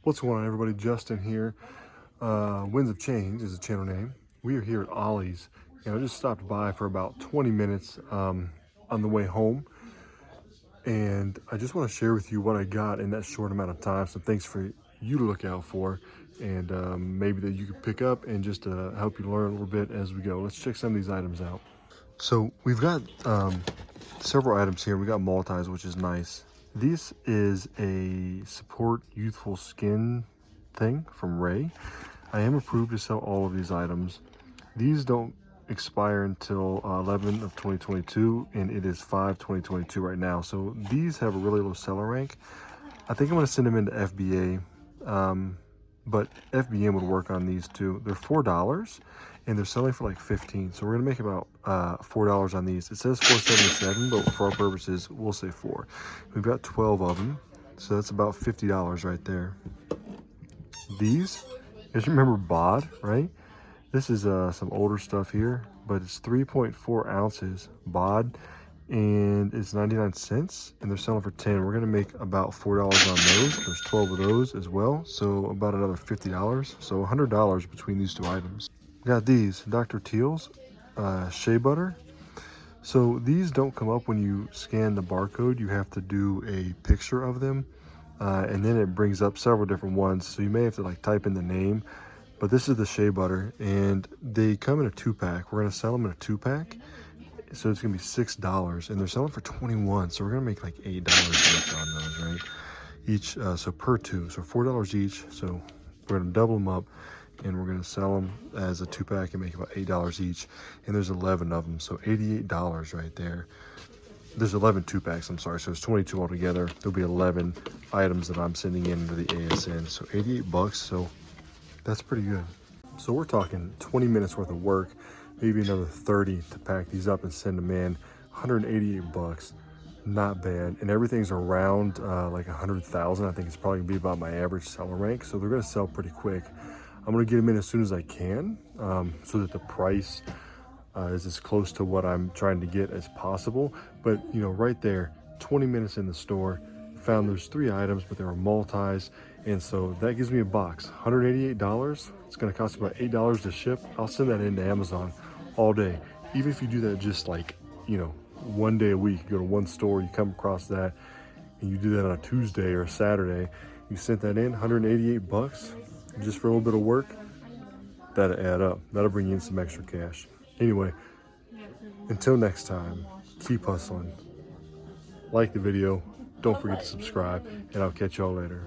What's going on, everybody? Justin here. Winds of Change is the channel name. We are here at Ollie's, and I just stopped by for about 20 minutes on the way home, and I just want to share with you what I got in that short amount of time. Some things for you to look out for, and maybe that you could pick up and just help you learn a little bit as we go. Let's check some of these items out. So we've got several items here. We got multis, which is nice. This is a support youthful skin thing from Ray. I am approved to sell all of these items. These don't expire until 11 of 2022, and it is 5/2022 right now. So these have a really low seller rank. I think I'm going to send them into FBA, but FBM would work on these too. They're $4, and they're selling for like 15. So we're going to make about $4 on these. It says $4.77, but for our purposes, we'll say 4. We've got 12 of them, so that's about $50 right there. These, you guys remember bod, right? This is some older stuff here, but it's 3.4 ounces bod, and it's 99 cents, and they're selling for 10. We're gonna make about $4 on those. There's 12 of those as well, so about another $50. So $100 between these two items. Got these Dr. Teal's shea butter. So these don't come up when you scan the barcode. You have to do a picture of them, and then it brings up several different ones. So you may have to like type in the name. But this is the shea butter, and they come in a 2-pack. We're gonna sell them in a 2-pack, so it's gonna be $6, and they're selling for 21. So we're gonna make like $8 each on those, right? Each, so per 2, so $4 each. So we're gonna double them up, and we're gonna sell them as a 2-pack and make about $8 each. And there's 11 of them, so $88 right there. There's 11 2-packs, I'm sorry, so it's 22 altogether. There'll be 11 items that I'm sending into the ASN, so 88 bucks. So that's pretty good. So we're talking 20 minutes worth of work, maybe another 30 to pack these up and send them in. 188 bucks, not bad. And everything's around like 100,000. I think it's probably gonna be about my average seller rank. So they're gonna sell pretty quick. I'm gonna get them in as soon as I can, so that the price is as close to what I'm trying to get as possible. But you know, right there, 20 minutes in the store, found those 3 items, but they were multis, and so that gives me a box. $188. It's going to cost about $8 to ship. I'll send that into Amazon all day. Even if you do that just like, you know, one day a week, you go to one store, you come across that, and you do that on a Tuesday or a Saturday, you sent that in, 188 bucks just for a little bit of work. That'll add up. That'll bring you in some extra cash. Anyway, until next time, keep hustling. Like the video. Don't forget to subscribe, and I'll catch y'all later.